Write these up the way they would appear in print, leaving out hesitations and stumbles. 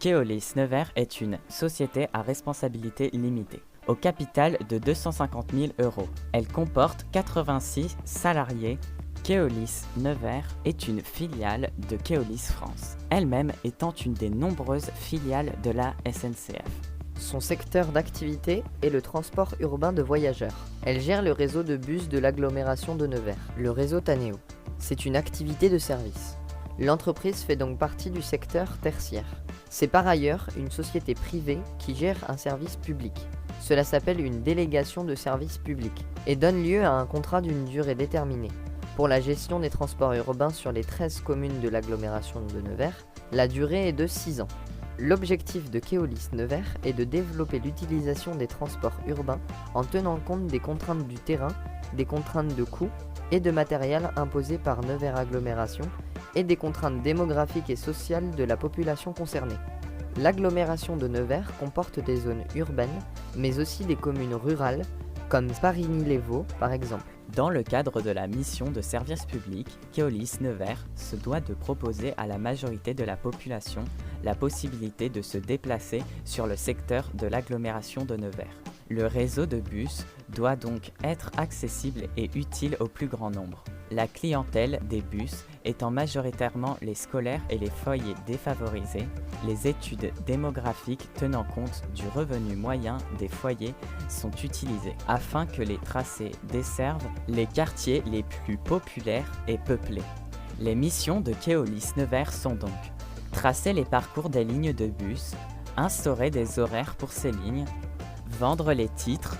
Keolis Nevers est une société à responsabilité limitée, au capital de 250 000 €. Elle comporte 86 salariés. Keolis Nevers est une filiale de Keolis France, elle-même étant une des nombreuses filiales de la SNCF. Son secteur d'activité est le transport urbain de voyageurs. Elle gère le réseau de bus de l'agglomération de Nevers, le réseau Taneo. C'est une activité de service. L'entreprise fait donc partie du secteur tertiaire. C'est par ailleurs une société privée qui gère un service public. Cela s'appelle une délégation de service public et donne lieu à un contrat d'une durée déterminée. Pour la gestion des transports urbains sur les 13 communes de l'agglomération de Nevers, la durée est de 6 ans. L'objectif de Keolis Nevers est de développer l'utilisation des transports urbains en tenant compte des contraintes du terrain, des contraintes de coûts et de matériel imposées par Nevers Agglomération et des contraintes démographiques et sociales de la population concernée. L'agglomération de Nevers comporte des zones urbaines, mais aussi des communes rurales, comme Parigny-les-Vaux par exemple. Dans le cadre de la mission de service public, Keolis Nevers se doit de proposer à la majorité de la population la possibilité de se déplacer sur le secteur de l'agglomération de Nevers. Le réseau de bus doit donc être accessible et utile au plus grand nombre. La clientèle des bus étant majoritairement les scolaires et les foyers défavorisés, les études démographiques tenant compte du revenu moyen des foyers sont utilisées afin que les tracés desservent les quartiers les plus populaires et peuplés. Les missions de Keolis Nevers sont donc tracer les parcours des lignes de bus, instaurer des horaires pour ces lignes, vendre les titres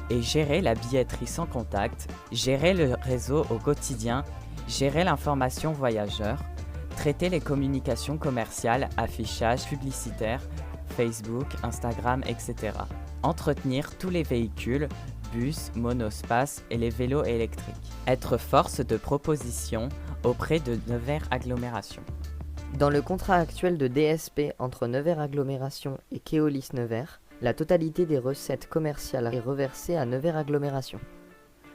et gérer la billetterie sans contact, gérer le réseau au quotidien, gérer l'information voyageur, traiter les communications commerciales, affichage publicitaire, Facebook, Instagram, etc. Entretenir tous les véhicules, bus, monospace et les vélos électriques. Être force de proposition auprès de Nevers Agglomération. Dans le contrat actuel de DSP entre Nevers Agglomération et Keolis Nevers, la totalité des recettes commerciales est reversée à Nevers Agglomération.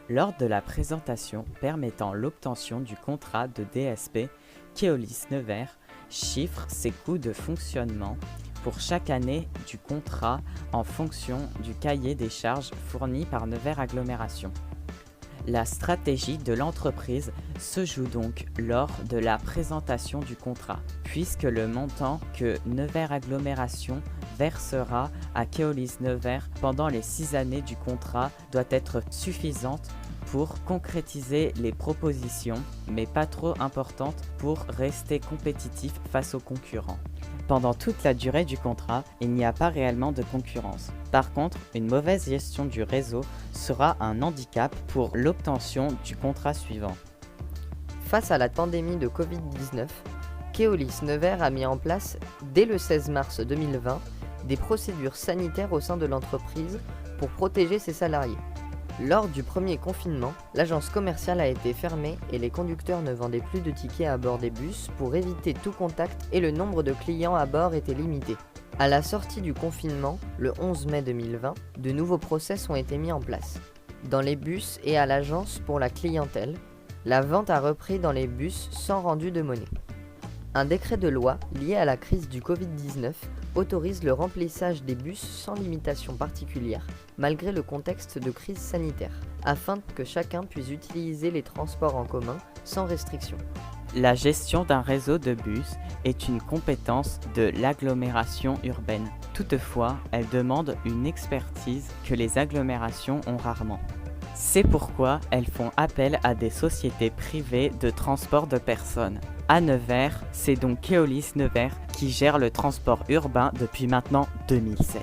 Lors de la présentation permettant l'obtention du contrat de DSP, Keolis Nevers chiffre ses coûts de fonctionnement pour chaque année du contrat en fonction du cahier des charges fourni par Nevers Agglomération. La stratégie de l'entreprise se joue donc lors de la présentation du contrat, puisque le montant que Nevers Agglomération versera à Keolis Nevers pendant les 6 années du contrat doit être suffisante pour concrétiser les propositions, mais pas trop importante pour rester compétitif face aux concurrents. Pendant toute la durée du contrat, il n'y a pas réellement de concurrence. Par contre, une mauvaise gestion du réseau sera un handicap pour l'obtention du contrat suivant. Face à la pandémie de Covid-19, Keolis Nevers a mis en place, dès le 16 mars 2020, des procédures sanitaires au sein de l'entreprise pour protéger ses salariés. Lors du premier confinement, l'agence commerciale a été fermée et les conducteurs ne vendaient plus de tickets à bord des bus pour éviter tout contact et le nombre de clients à bord était limité. À la sortie du confinement, le 11 mai 2020, de nouveaux process ont été mis en place. Dans les bus et à l'agence pour la clientèle, la vente a repris dans les bus sans rendu de monnaie. Un décret de loi lié à la crise du Covid-19 autorise le remplissage des bus sans limitation particulière, malgré le contexte de crise sanitaire, afin que chacun puisse utiliser les transports en commun sans restriction. La gestion d'un réseau de bus est une compétence de l'agglomération urbaine. Toutefois, elle demande une expertise que les agglomérations ont rarement. C'est pourquoi elles font appel à des sociétés privées de transport de personnes. À Nevers, c'est donc Keolis Nevers qui gère le transport urbain depuis maintenant 2007.